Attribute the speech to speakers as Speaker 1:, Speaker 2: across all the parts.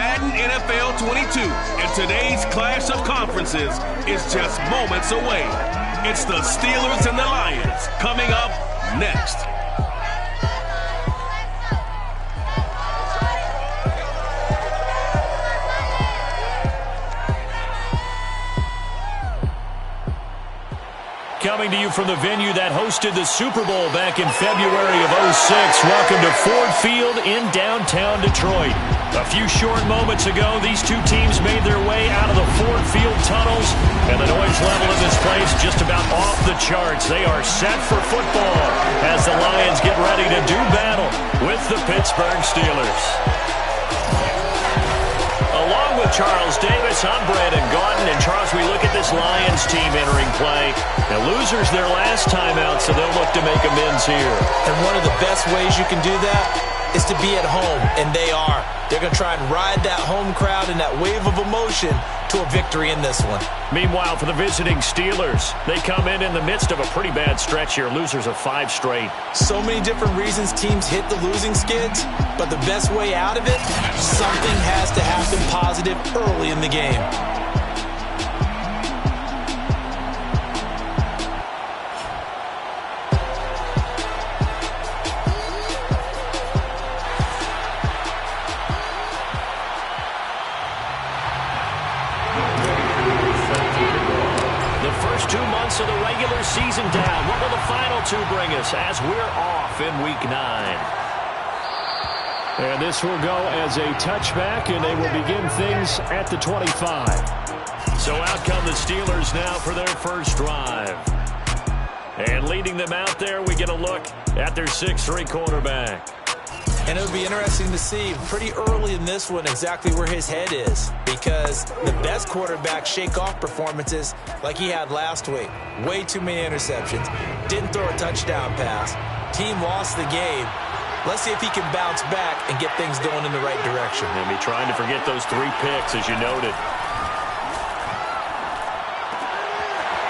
Speaker 1: Madden NFL 22, and today's clash of conferences is just moments away. It's the Steelers and the Lions coming up next.
Speaker 2: Coming to you from the venue that hosted the Super Bowl back in February of '06. Welcome to Ford Field in downtown Detroit. A few short moments ago, these two teams made their way out of the Ford Field tunnels, and the noise level in this place just about off the charts. They are set for football as the Lions get ready to do battle with the Pittsburgh Steelers. Along with Charles Davis, I'm Brandon Gaudin. And Charles, we look at this Lions team entering play. Now, losers their last time out, so they'll look to make amends here.
Speaker 3: And one of the best ways you can do that is to be at home, and they are. They're going to try and ride that home crowd and that wave of emotion to a victory in this one.
Speaker 2: Meanwhile, for the visiting Steelers, they come in the midst of a pretty bad stretch here. Losers of 5 straight.
Speaker 3: So many different reasons teams hit the losing skids, but the best way out of it, something has to happen positive early in the game.
Speaker 2: Of the regular season down. What will the final 2 bring us as we're off in week 9? And this will go as a touchback, and they will begin things at the 25. So out come the Steelers now for their first drive. And leading them out there, we get a look at their 6'3" quarterback.
Speaker 3: And it'll be interesting to see pretty early in this one exactly where his head is, because the best quarterbacks shake off performances like he had last week. Way too many interceptions. Didn't throw a touchdown pass. Team lost the game. Let's see if he can bounce back and get things going in the right direction.
Speaker 2: And be trying to forget those 3 picks, as you noted.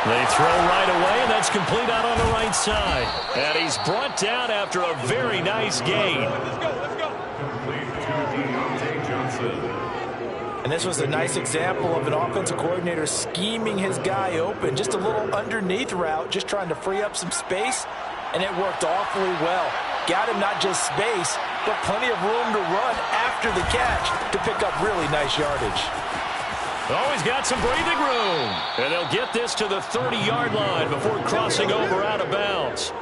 Speaker 2: They throw right away, and that's complete out on the right side. And he's brought down after a very nice gain.
Speaker 3: And this was a nice example of an offensive coordinator scheming his guy open. Just a little underneath route, just trying to free up some space, and it worked awfully well. Got him not just space, but plenty of room to run after the catch to pick up really nice yardage.
Speaker 2: Oh, he's got some breathing room. And they'll get this to the 30-yard line before crossing over out of bounds.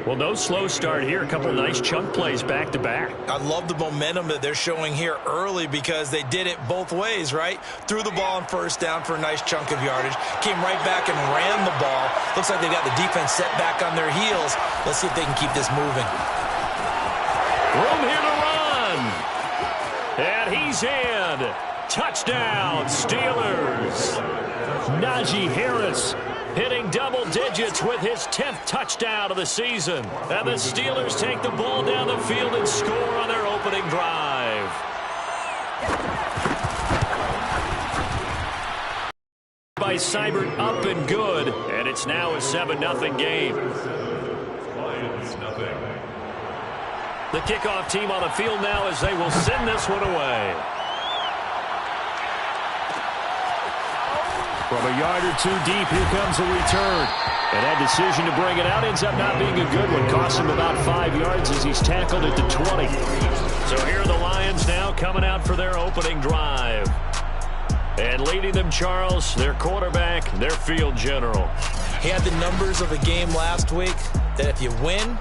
Speaker 2: Well, no slow start here. A couple nice chunk plays back-to-back.
Speaker 3: I love the momentum that they're showing here early because they did it both ways, right? Threw the ball on first down for a nice chunk of yardage. Came right back and ran the ball. Looks like they got the defense set back on their heels. Let's see if they can keep this moving.
Speaker 2: Room here to run. And he's in. Touchdown, Steelers. Najee Harris hitting double digits with his 10th touchdown of the season. And the Steelers take the ball down the field and score on their opening drive. By Seibert up and good. And it's now a 7-0 game. The kickoff team on the field now as they will send this one away. From a yard or 2 deep, here comes a return. And that decision to bring it out ends up not being a good one. Cost him about 5 yards as he's tackled at the 20. So here are the Lions now coming out for their opening drive. And leading them, Charles, their quarterback, their field general.
Speaker 3: He had the numbers of a game last week that if you win,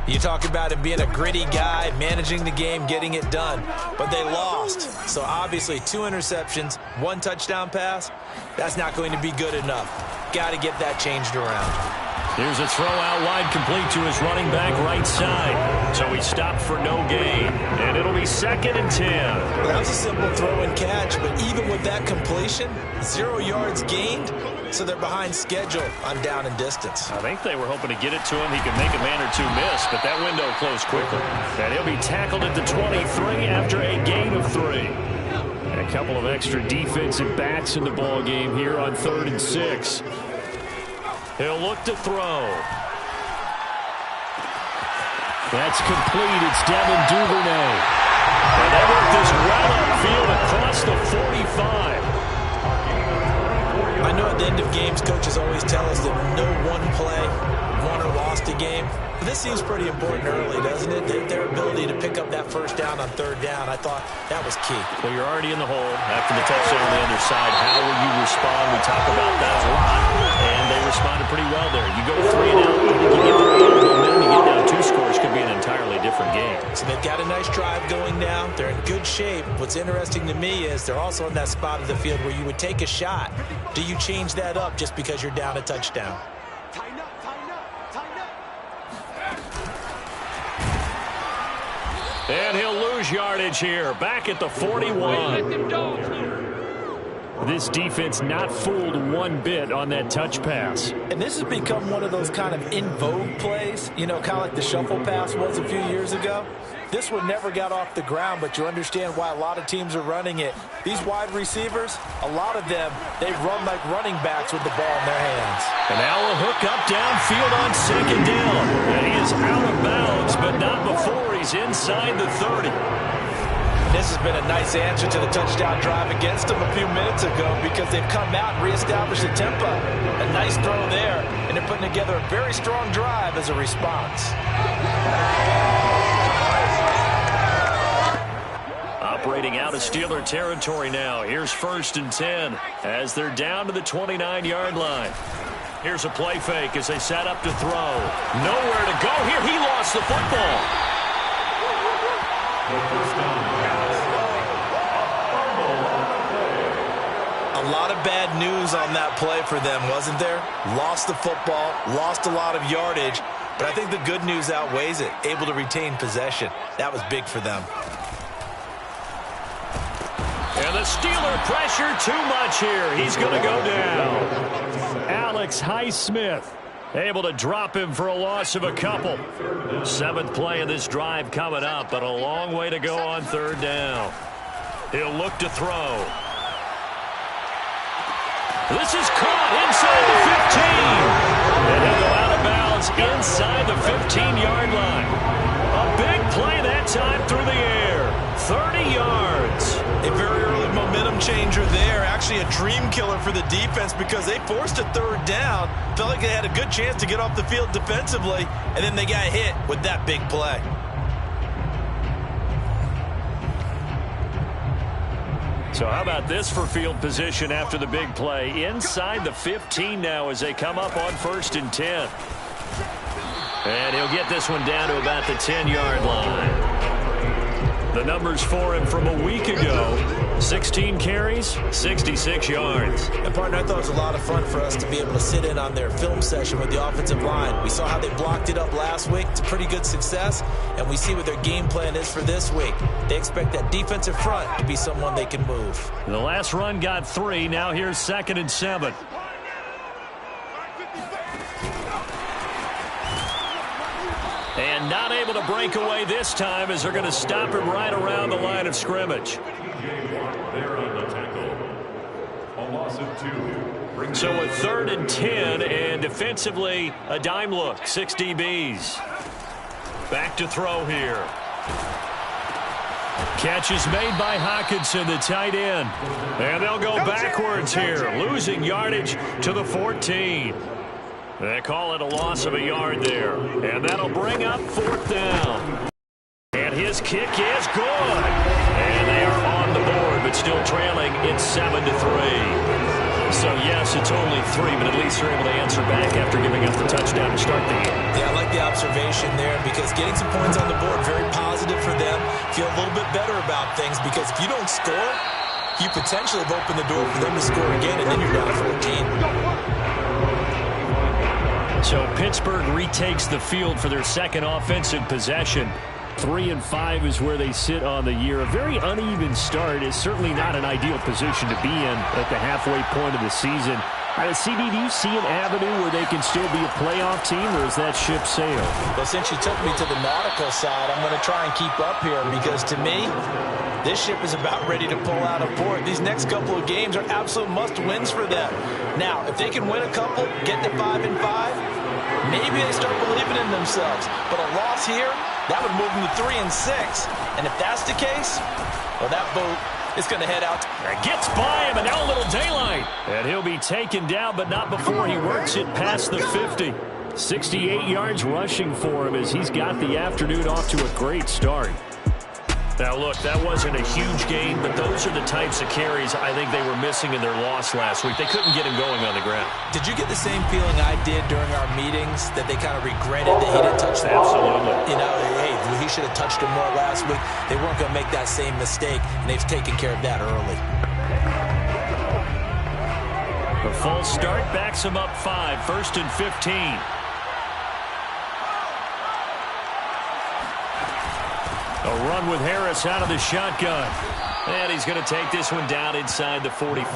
Speaker 3: you talk about him being a gritty guy, managing the game, getting it done. But they lost. So obviously 2 interceptions, 1 touchdown pass. That's not going to be good enough. Got to get that changed around.
Speaker 2: Here's a throw out wide complete to his running back right side. So he stopped for no gain. And it'll be 2nd and 10.
Speaker 3: Well, that was a simple throw and catch. But even with that completion, 0 yards gained. So they're behind schedule on down and distance.
Speaker 2: I think they were hoping to get it to him. He could make a man or 2 miss, but that window closed quickly. And he'll be tackled at the 23 after a gain of 3. And a couple of extra defensive backs in the ball game here on 3rd and 6. He'll look to throw. That's complete. It's Devin Duvernay. And they work this well upfield across the 45.
Speaker 3: I know at the end of games, coaches always tell us that no one play won or lost a game. But this seems pretty important early, doesn't it? Their ability to pick up that first down on third down, I thought that was key.
Speaker 2: Well, you're already in the hole after the touchdown on the underside. How will you respond? We talk about that a lot. And they responded pretty well there. You go 3 and out, you give them a little momentum, you get down 2 scores, could be an entirely different game.
Speaker 3: So they've got a nice drive going now. They're in good shape. What's interesting to me is they're also in that spot of the field where you would take a shot. Do you change that up just because you're down a touchdown?
Speaker 2: And he'll lose yardage here, back at the 41. This defense not fooled one bit on that touch pass.
Speaker 3: And this has become one of those kind of in vogue plays, you know, kind of like the shuffle pass was a few years ago. This one never got off the ground, but you understand why a lot of teams are running it. These wide receivers, a lot of them, they run like running backs with the ball in their hands.
Speaker 2: And now a hook up downfield on second down. And he is out of bounds, but not before he's inside the 30.
Speaker 3: This has been a nice answer to the touchdown drive against them a few minutes ago because they've come out and reestablished the tempo. A nice throw there, and they're putting together a very strong drive as a response.
Speaker 2: Operating out of Steeler territory now. Here's 1st and 10 as they're down to the 29-yard line. Here's a play fake as they set up to throw. Nowhere to go here. He lost the football.
Speaker 3: A lot of bad news on that play for them, wasn't there? Lost the football, lost a lot of yardage, but I think the good news outweighs it. Able to retain possession. That was big for them.
Speaker 2: And the Steeler pressure too much here. He's going to go down. Alex Highsmith able to drop him for a loss of a couple. 7th play of this drive coming up, but a long way to go on 3rd down. He'll look to throw. This is caught inside the 15. And he'll go out of bounds inside the 15-yard line. A big play that time through the air. 30 yards.
Speaker 3: A very early momentum changer there. Actually a dream killer for the defense because they forced a 3rd down. Felt like they had a good chance to get off the field defensively, and then they got hit with that big play.
Speaker 2: So how about this for field position after the big play? Inside the 15 now as they come up on 1st and 10. And he'll get this one down to about the 10-yard line. The numbers for him from a week ago, 16 carries, 66 yards.
Speaker 3: And, partner, I thought it was a lot of fun for us to be able to sit in on their film session with the offensive line. We saw how they blocked it up last week. It's a pretty good success, and we see what their game plan is for this week. They expect that defensive front to be someone they can move.
Speaker 2: The last run got 3. Now here's 2nd and 7. And not able to break away this time as they're going to stop him right around the line of scrimmage. So a 3rd and 10, and defensively a dime look. 6 DBs. Back to throw here. Catch is made by Hockenson, the tight end. And they'll go backwards here, losing yardage to the 14. They call it a loss of a yard there. And that'll bring up 4th down. And his kick is good. And they are on the board, but still trailing. It's 7-3. So, yes, it's only 3, but at least they're able to answer back after giving up the touchdown to start the game.
Speaker 3: Yeah, I like the observation there because getting some points on the board, very positive for them. Feel a little bit better about things because if you don't score, you potentially have opened the door for them to score again, and then you're down 14.
Speaker 2: So Pittsburgh retakes the field for their 2nd offensive possession. 3 and 5 is where they sit on the year. A very uneven start is certainly not an ideal position to be in at the halfway point of the season. CD, do you see an avenue where they can still be a playoff team, or is that ship sailed?
Speaker 3: Well, since you took me to the nautical side, I'm going to try and keep up here because to me, this ship is about ready to pull out of port. These next couple of games are absolute must-wins for them. Now, if they can win a couple, get to 5 and 5, maybe they start believing in themselves. But a loss here, That would move them to 3 and 6. And if that's the case, well, that boat is going to head out.
Speaker 2: Gets by him, and now a little daylight. And he'll be taken down, but not before he works it past the 50. 68 yards rushing for him as he's got the afternoon off to a great start. Now, look, that wasn't a huge gain, but those are the types of carries I think they were missing in their loss last week. They couldn't get him going on the ground.
Speaker 3: Did you get the same feeling I did during our meetings, that they kind of regretted that he didn't touch the ball?
Speaker 2: Absolutely.
Speaker 3: You know, hey, he should have touched him more last week. They weren't going to make that same mistake, and they've taken care of that early.
Speaker 2: The false start backs him up 5, 1st and 15. A run with Harris out of the shotgun. And he's going to take this one down inside the 45.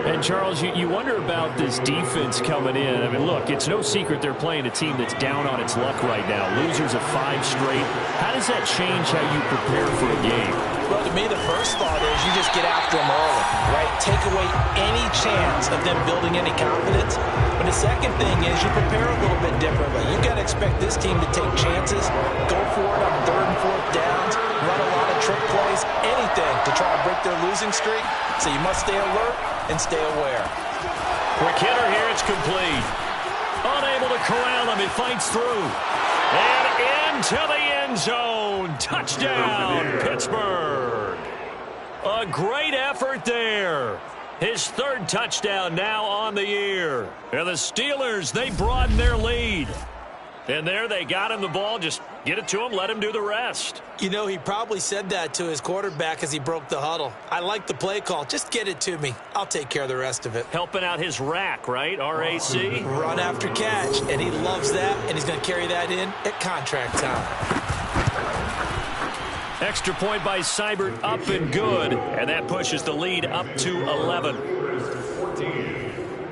Speaker 2: And, Charles, you wonder about this defense coming in. I mean, look, it's no secret they're playing a team that's down on its luck right now. Losers of 5 straight. How does that change how you prepare for a game?
Speaker 3: Well, to me, the first thought is you just get after them early, right? Take away any chance of them building any confidence. But the second thing is you prepare a little bit differently. You got to expect this team to take chances, go for it on 3rd and 4th downs, run a lot of trick plays, anything to try to break their losing streak. So you must stay alert and stay aware.
Speaker 2: Quick hitter here, it's complete. Unable to corral him, he fights through. And into the end zone. Touchdown, Pittsburgh. A great effort there. His 3rd touchdown now on the year. And the Steelers, they broaden their lead. And there they got him the ball. Just get it to him, let him do the rest.
Speaker 3: You know, he probably said that to his quarterback as he broke the huddle. I like the play call. Just get it to me. I'll take care of the rest of it.
Speaker 2: Helping out his rack, right? R-A-C?
Speaker 3: Run after catch. And he loves that, and he's going to carry that in at contract time.
Speaker 2: Extra point by Seibert, up and good. And that pushes the lead up to 11.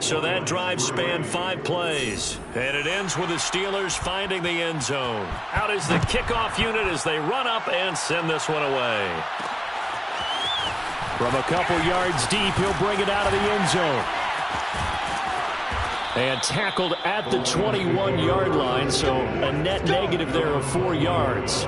Speaker 2: So that drive spanned 5 plays. And it ends with the Steelers finding the end zone. Out is the kickoff unit as they run up and send this one away. From a couple yards deep, he'll bring it out of the end zone. And tackled at the 21-yard line, so a net negative there of 4 yards.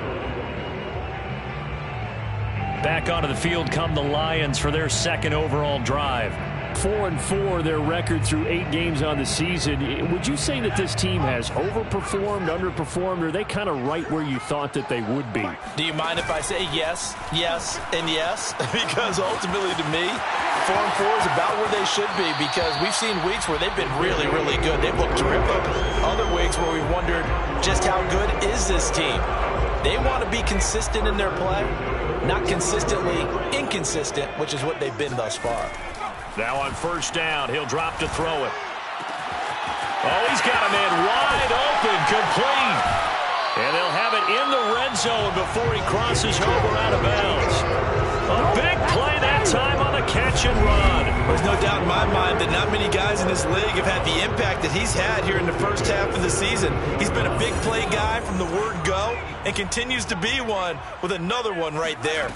Speaker 2: Back onto the field come the Lions for their 2nd overall drive. 4-4 their record through 8 games on the season. Would you say that this team has overperformed, underperformed, or are they kind of right where you thought that they would be?
Speaker 3: Do you mind if I say yes, yes, and yes? Because ultimately to me, 4-4 is about where they should be, because we've seen weeks where they've been really, really good. They've looked terrific. Other weeks where we've wondered just how good is this team. They want to be consistent in their play, not consistently inconsistent, which is what they've been thus far.
Speaker 2: Now on 1st down, he'll drop to throw it. Oh, he's got a man wide open, complete. And they'll have it in the red zone before he crosses over out of bounds. A big play that time on the catch and run.
Speaker 3: There's no doubt in my mind that not many guys in this league have had the impact that he's had here in the first half of the season. He's been a big play guy from the word go and continues to be one with another one right there.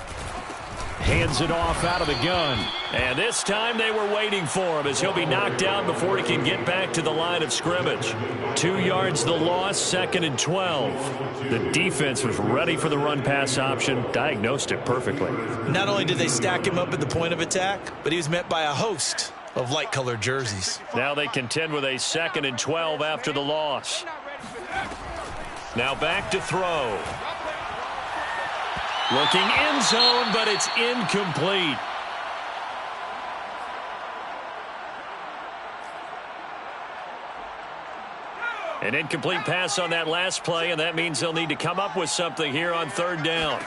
Speaker 2: Hands it off out of the gun. And this time they were waiting for him as he'll be knocked down before he can get back to the line of scrimmage. 2 yards the loss, 2nd and 12. The defense was ready for the run-pass option, diagnosed it perfectly.
Speaker 3: Not only did they stack him up at the point of attack, but he was met by a host of light-colored jerseys.
Speaker 2: Now they contend with a 2nd and 12 after the loss. Now back to throw. Looking end zone, but it's incomplete. An incomplete pass on that last play, and that means they'll need to come up with something here on 3rd down.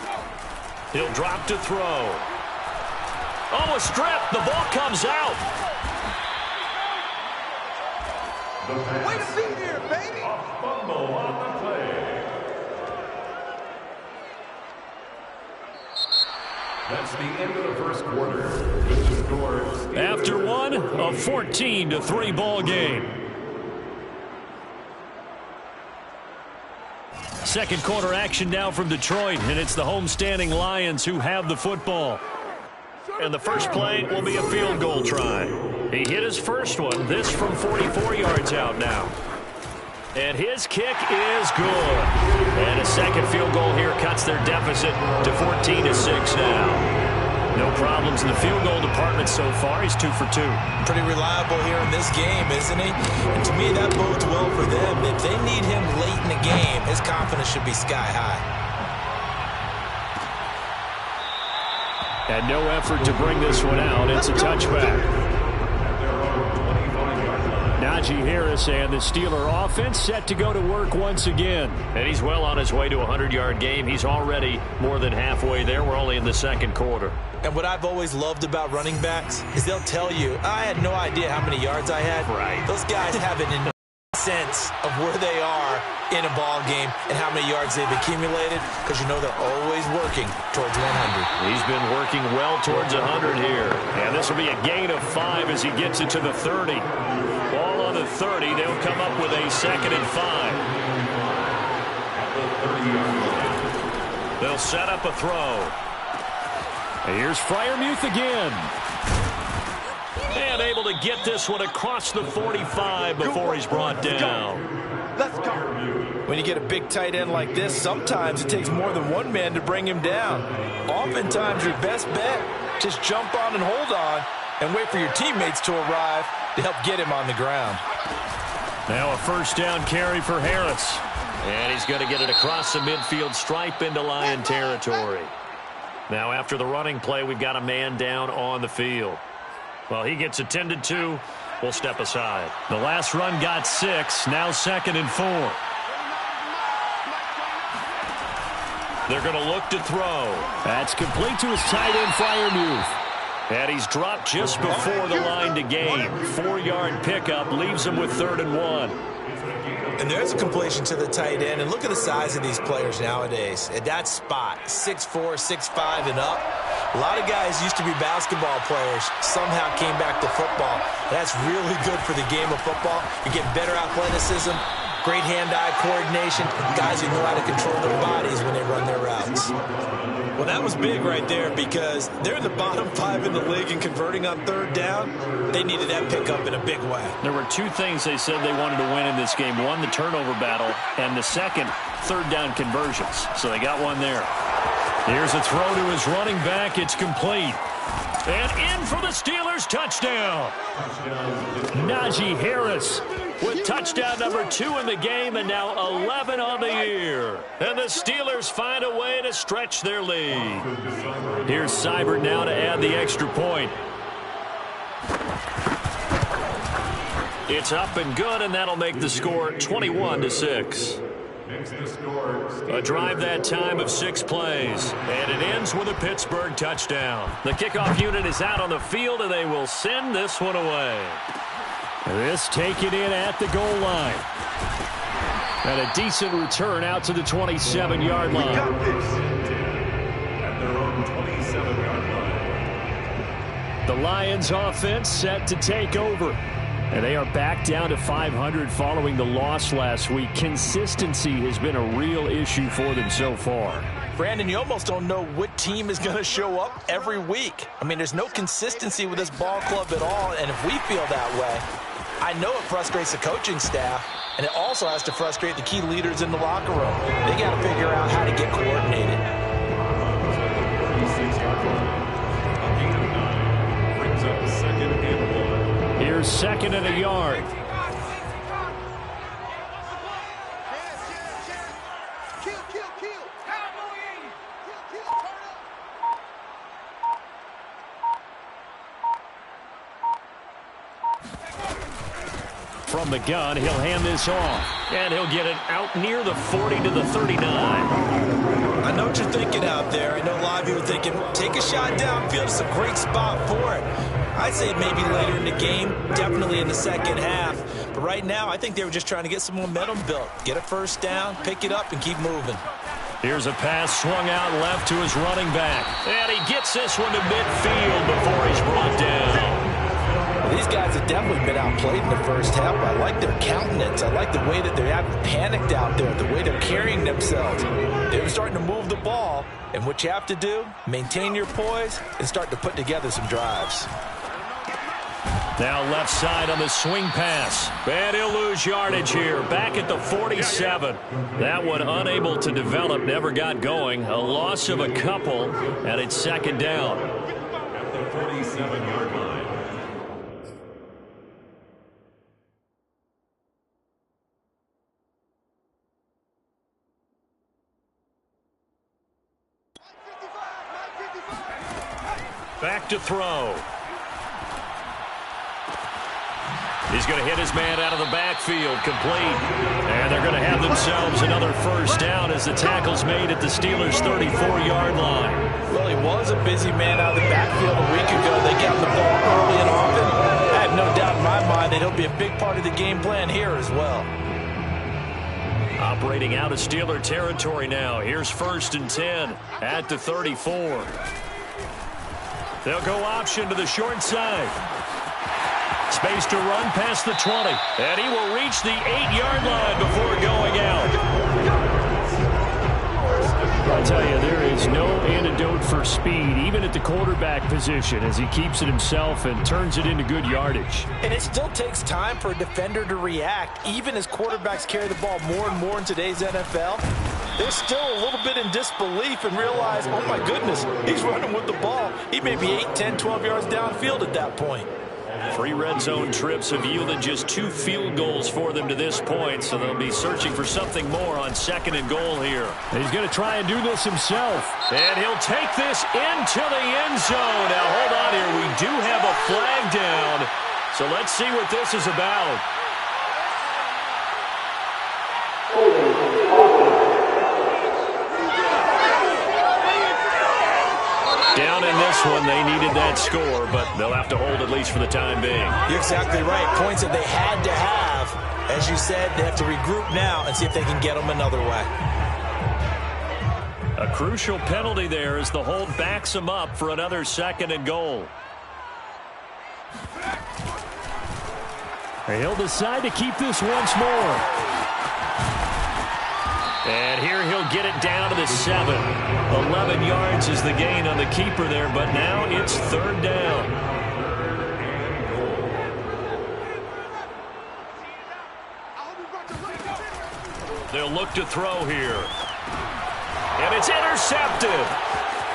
Speaker 2: He'll drop to throw. Almost stripped. The ball comes out.
Speaker 4: Way to be there, baby. A fumble on the play. That's the end of the first quarter. With the scores.
Speaker 2: After one, a 14-3 ball game. Second quarter action now from Detroit, and it's the homestanding Lions who have the football. And the first play will be a field goal try. He hit his first one, this from 44 yards out now. And his kick is good. And a second field goal here cuts their deficit to 14-6 now. No problems in the field goal department so far. He's 2 for 2.
Speaker 3: Pretty reliable here in this game, isn't he? And to me, that bodes well for them. If they need him late in the game, his confidence should be sky high.
Speaker 2: And no effort to bring this one out. It's a touchback. Najee Harris and the Steeler offense set to go to work once again. And he's well on his way to a 100-yard game. He's already more than halfway there. We're only in the second quarter.
Speaker 3: And what I've always loved about running backs is they'll tell you, I had no idea how many yards I had.
Speaker 2: Right.
Speaker 3: Those guys have an sense of where they are in a ball game and how many yards they've accumulated, because you know they're always working towards 100.
Speaker 2: He's been working well towards 100 here. And this will be a gain of 5 as he gets it to the 30. Ball on the 30. They'll come up with a 2nd and 5. They'll set up a throw. And here's Freiermuth again. And able to get this one across the 45 before he's brought down.
Speaker 3: Let's go. When you get a big tight end like this, sometimes it takes more than one man to bring him down. Oftentimes, your best bet, just jump on and hold on and wait for your teammates to arrive to help get him on the ground.
Speaker 2: Now a first down carry for Harris. And he's going to get it across the midfield stripe into Lion territory. Now after the running play, we've got a man down on the field. Well, he gets attended to. We'll step aside. The last run got 6. Now 2nd and 4. They're going to look to throw. That's complete to his tight end, Freiermuth. And he's dropped just before the line to gain. 4-yard pickup leaves him with 3rd and 1.
Speaker 3: And there's a completion to the tight end. And look at the size of these players nowadays. At that spot, 6'4", 6'5", and up. A lot of guys used to be basketball players, somehow came back to football. That's really good for the game of football. You get better athleticism, great hand-eye coordination, guys who know how to control their bodies when they run their routes. Well, that was big right there because they're in the bottom 5 in the league and converting on 3rd down. They needed that pickup in a big way.
Speaker 2: There were 2 things they said they wanted to win in this game. One, the turnover battle, and the second, 3rd down conversions. So they got one there. Here's a throw to his running back. It's complete. And in for the Steelers, touchdown. Najee Harris with touchdown number 2 in the game and now 11 on the year. And the Steelers find a way to stretch their lead. Here's Seibert now to add the extra point. It's up and good, and that'll make the score 21-6. A drive that time of 6 plays, and it ends with a Pittsburgh touchdown. The kickoff unit is out on the field, and they will send this one away. This taken in at the goal line. And a decent return out to the 27-yard line.
Speaker 4: We got this. At their own 27-yard line.
Speaker 2: The Lions offense set to take over. And they are back down to 500 following the loss last week. Consistency has been a real issue for them so far.
Speaker 3: Brandon, you almost don't know what team is going to show up every week. I mean, there's no consistency with this ball club at all, and if we feel that way, I know it frustrates the coaching staff, and it also has to frustrate the key leaders in the locker room. They got to figure out how to get coordinated.
Speaker 4: Brings up 2nd and 1.
Speaker 2: Here's 2nd and a yard. From the gun, he'll hand this off. And he'll get it out near the 40 to the 39.
Speaker 3: I know what you're thinking out there. I know a lot of you are thinking, take a shot downfield. It's a great spot for it. I'd say maybe later in the game, definitely in the second half. But right now, I think they were just trying to get some momentum built. Get a first down, pick it up, and keep moving.
Speaker 2: Here's a pass swung out left to his running back. And he gets this one to midfield before he's brought down.
Speaker 3: These guys have definitely been outplayed in the first half. I like their countenance. I like the way that they haven't panicked out there, the way they're carrying themselves. They're starting to move the ball, and what you have to do, maintain your poise and start to put together some drives.
Speaker 2: Now left side on the swing pass. And he'll lose yardage here. Back at the 47. That one unable to develop, never got going. A loss of a couple, and it's second down.
Speaker 4: At the 47-yard line.
Speaker 2: Back to throw. He's going to hit his man out of the backfield, complete. And they're going to have themselves another first down as the tackle's made at the Steelers' 34-yard line.
Speaker 3: Well, he was a busy man out of the backfield a week ago. They got the ball early and often. I have no doubt in my mind that he'll be a big part of the game plan here as well.
Speaker 2: Operating out of Steeler territory now. Here's 1st and 10 at the 34. They'll go option to the short side. Space to run past the 20. And he will reach the 8-yard line before going out. I'll tell you, there is no antidote for speed, even at the quarterback position, as he keeps it himself and turns it into good yardage.
Speaker 3: And it still takes time for a defender to react, even as quarterbacks carry the ball more and more in today's NFL. They're still a little bit in disbelief and realize, oh my goodness, he's running with the ball. He may be 8, 10, 12 yards downfield at that point.
Speaker 2: 3 red zone trips have yielded just 2 field goals for them to this point, so they'll be searching for something more on 2nd and goal here.
Speaker 5: He's going to try and do this himself.
Speaker 2: And he'll take this into the end zone. Now, hold on here. We do have a flag down, so let's see what this is about. Down in this one, they needed that score, but they'll have to hold at least for the time being.
Speaker 3: You're exactly right. Points that they had to have. As you said, they have to regroup now and see if they can get them another way.
Speaker 2: A crucial penalty there as the hold backs them up for another 2nd and goal.
Speaker 5: He'll decide to keep this once more.
Speaker 2: And here he'll get it down to the 7. 11 yards is the gain on the keeper there, but now it's 3rd down. They'll look to throw here. And it's intercepted.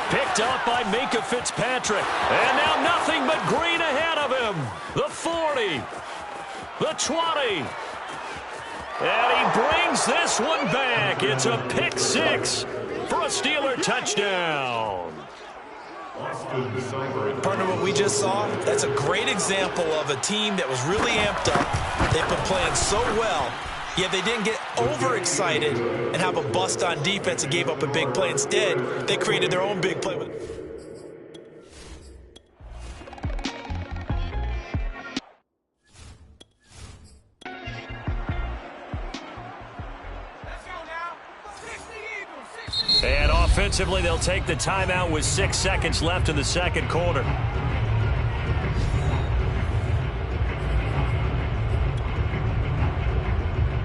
Speaker 2: Picked up by Minkah Fitzpatrick. And now nothing but green ahead of him. The 40. The 20. And he brings this one back. It's a pick 6 for a Steeler touchdown.
Speaker 3: Partner, what we just saw, that's a great example of a team that was really amped up. They've been playing so well, yet they didn't get overexcited and have a bust on defense and gave up a big play. Instead, they created their own big play.
Speaker 2: And offensively, they'll take the timeout with 6 seconds left in the 2nd quarter.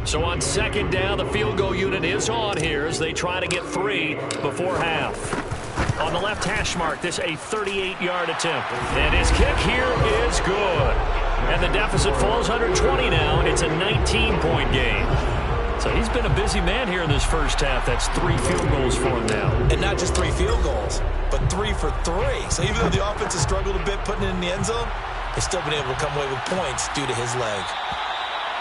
Speaker 2: So on 2nd down, the field goal unit is on here as they try to get 3 before half. On the left hash mark, this a 38-yard attempt. And his kick here is good. And the deficit falls under 20 now, and it's a 19-point game. So he's been a busy man here in this first half. That's 3 field goals for him now.
Speaker 3: And not just 3 field goals, but 3 for 3. So even though the offense has struggled a bit putting it in the end zone, they've still been able to come away with points due to his leg.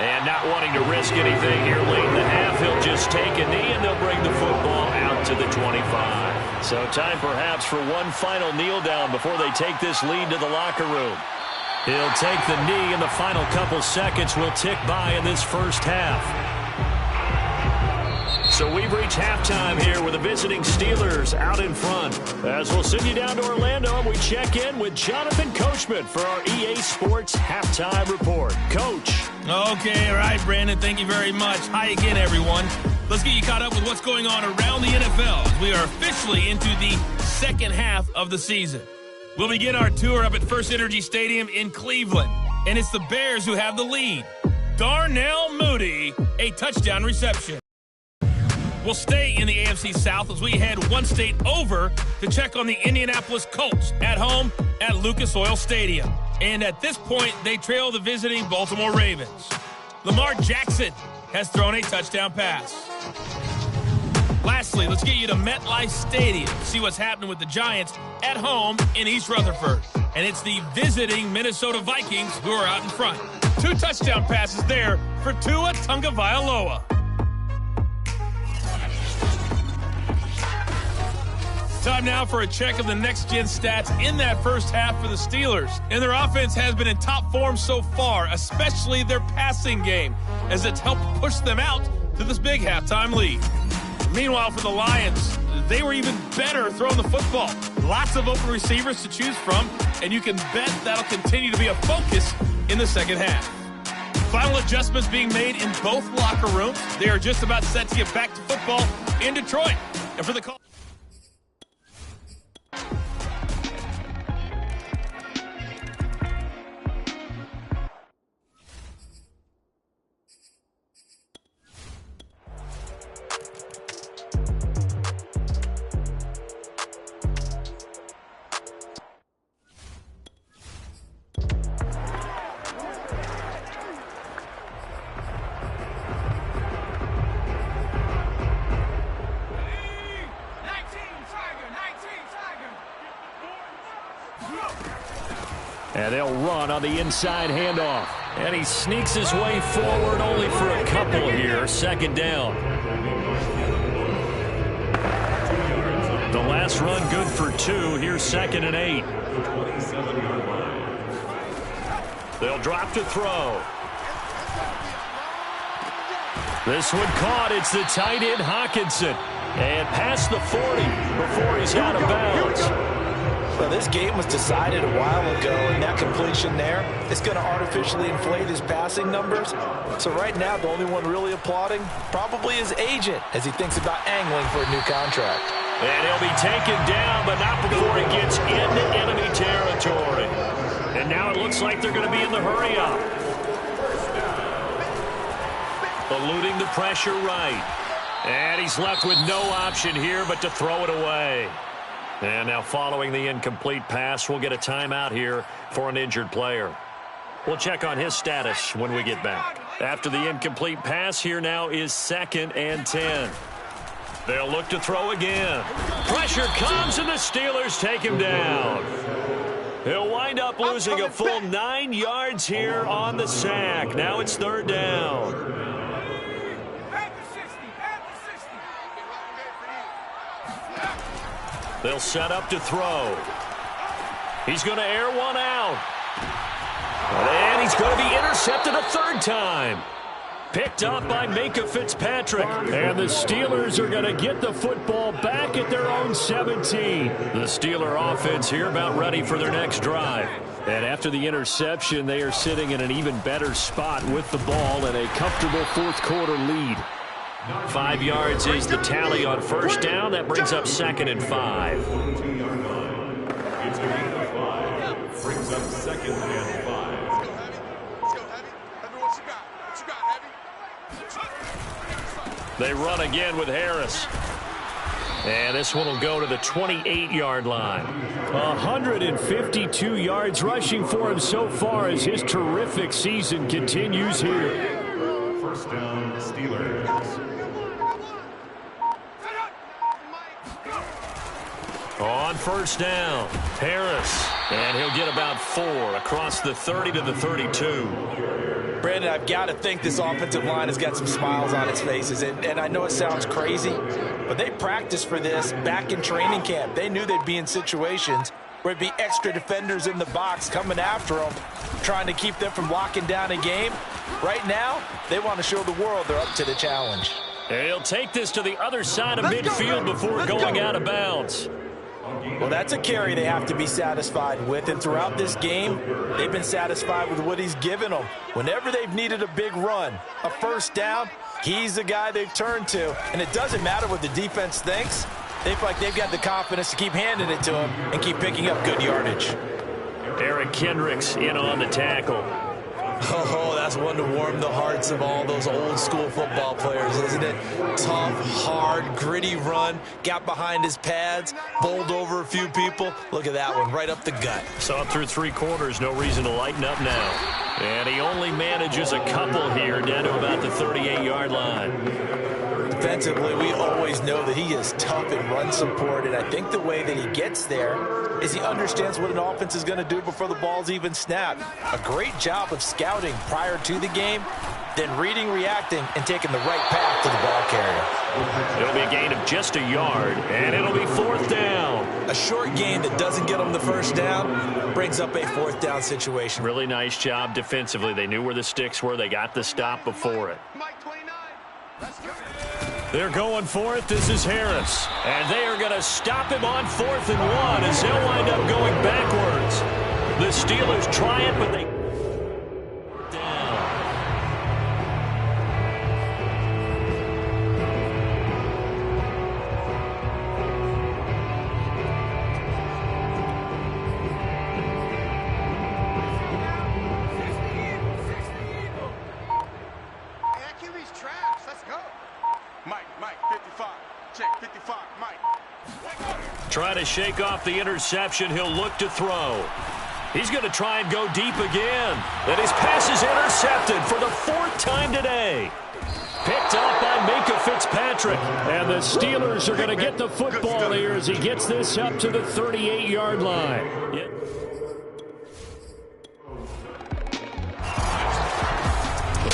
Speaker 2: And not wanting to risk anything here late in the half, he'll just take a knee and they'll bring the football out to the 25. So time perhaps for one final kneel down before they take this lead to the locker room. He'll take the knee and the final couple seconds will tick by in this first half. So we've reached halftime here with the visiting Steelers out in front. As we'll send you down to Orlando, and we check in with Jonathan Coachman for our EA Sports Halftime Report. Coach.
Speaker 6: Okay, all right, Brandon, thank you very much. Hi again, everyone. Let's get you caught up with what's going on around the NFL as we are officially into the second half of the season. We'll begin our tour up at First Energy Stadium in Cleveland, and it's the Bears who have the lead. Darnell Mooney, a touchdown reception. We'll stay in the AFC South as we head one state over to check on the Indianapolis Colts at home at Lucas Oil Stadium. And at this point, they trail the visiting Baltimore Ravens. Lamar Jackson has thrown a touchdown pass. Lastly, let's get you to MetLife Stadium to see what's happening with the Giants at home in East Rutherford. And it's the visiting Minnesota Vikings who are out in front. 2 touchdown passes there for Tua Tagovailoa. Time now for a check of the next-gen stats in that first half for the Steelers. And their offense has been in top form so far, especially their passing game, as it's helped push them out to this big halftime lead. Meanwhile, for the Lions, they were even better throwing the football. Lots of open receivers to choose from, and you can bet that'll continue to be a focus in the second half. Final adjustments being made in both locker rooms. They are just about set to get back to football in Detroit. And for the call...
Speaker 2: And they'll run on the inside handoff. And he sneaks his way forward only for a couple here. Second down. The last run good for 2. Here's 2nd and 8. They'll drop to throw. This one caught. It's the tight end Hawkinson. And past the 40 before he's out of bounds.
Speaker 3: Well, this game was decided a while ago, and that completion there is going to artificially inflate his passing numbers. So right now, the only one really applauding probably his agent as he thinks about angling for a new contract.
Speaker 2: And he'll be taken down, but not before he gets into enemy territory. And now it looks like they're going to be in the hurry-up. Eluding the pressure right. And he's left with no option here but to throw it away. And now following the incomplete pass, we'll get a timeout here for an injured player. We'll check on his status when we get back. After the incomplete pass, here now is 2nd and 10. They'll look to throw again. Pressure comes, and the Steelers take him down. He'll wind up losing a full 9 yards here on the sack. Now it's 3rd down. They'll set up to throw. He's going to air one out. And he's going to be intercepted a 3rd time. Picked up by Minkah Fitzpatrick. And the Steelers are going to get the football back at their own 17. The Steeler offense here about ready for their next drive. And after the interception, they are sitting in an even better spot with the ball and a comfortable 4th quarter lead. 5 yards is the tally on 1st down. That brings up 2nd and 5.
Speaker 4: It's a gain of 5. Brings up 2nd and 5.
Speaker 2: They run again with Harris. And this one will go to the 28-yard line.
Speaker 5: 152 yards rushing for him so far as his terrific season continues here.
Speaker 4: 1st down, Steelers.
Speaker 2: On 1st down, Harris. And he'll get about 4 across the 30 to the 32.
Speaker 3: Brandon, I've got to think this offensive line has got some smiles on its faces. And I know it sounds crazy, but they practiced for this back in training camp. They knew they'd be in situations where it'd be extra defenders in the box coming after them, trying to keep them from locking down a game. Right now, they want to show the world they're up to the challenge.
Speaker 2: And he'll take this to the other side of midfield before going out of bounds.
Speaker 3: Well, that's a carry they have to be satisfied with, and throughout this game, they've been satisfied with what he's given them. Whenever they've needed a big run, a 1st down, he's the guy they've turned to, and it doesn't matter what the defense thinks. They feel like they've got the confidence to keep handing it to him and keep picking up good yardage.
Speaker 2: Eric Kendricks in on the tackle.
Speaker 3: Oh, that's one to warm the hearts of all those old school football players, isn't it? Tough, hard, gritty run, got behind his pads, bowled over a few people. Look at that one, right up the gut.
Speaker 2: Saw it through 3 quarters, no reason to lighten up now. And he only manages a couple here down to about the 38-yard line.
Speaker 3: Defensively, we always know that he is tough in run support, and I think the way that he gets there is he understands what an offense is going to do before the ball's even snapped. A great job of scouting prior to the game, then reading, reacting, and taking the right path to the ball carrier.
Speaker 2: It'll be a gain of just a yard, and it'll be 4th down.
Speaker 3: A short gain that doesn't get them the first down brings up a 4th down situation.
Speaker 2: Really nice job defensively. They knew where the sticks were. They got the stop before it. They're going for it. This is Harris. And they are going to stop him on 4th and 1 as they'll wind up going backwards. The Steelers try it, but they down.
Speaker 7: QB's trash. Let's go. Mike, 55. Check, 55, Mike.
Speaker 2: Try to shake off the interception. He'll look to throw. He's going to try and go deep again. And his pass is intercepted for the 4th time today. Picked up by Minka Fitzpatrick.
Speaker 5: And the Steelers are going to get the football here as he gets this up to the 38-yard line.
Speaker 2: Yeah.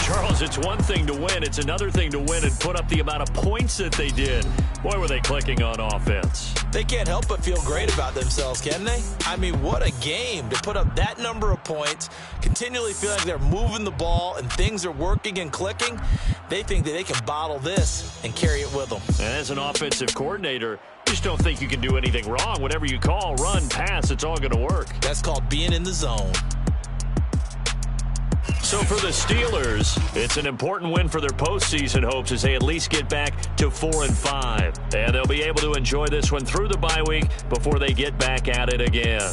Speaker 2: Charles, it's one thing to win. It's another thing to win and put up the amount of points that they did. Boy, were they clicking on offense.
Speaker 3: They can't help but feel great about themselves, can they? I mean, what a game to put up that number of points, continually feel like they're moving the ball and things are working and clicking. They think that they can bottle this and carry it with them.
Speaker 2: And as an offensive coordinator, you just don't think you can do anything wrong. Whatever you call, run, pass, it's all going to work.
Speaker 3: That's called being in the zone.
Speaker 2: So for the Steelers, it's an important win for their postseason hopes as they at least get back to 4-5. And they'll be able to enjoy this one through the bye week before they get back at it again.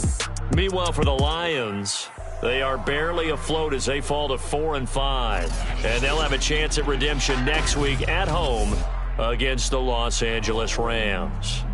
Speaker 2: Meanwhile, for the Lions, they are barely afloat as they fall to 4-5. And they'll have a chance at redemption next week at home against the Los Angeles Rams.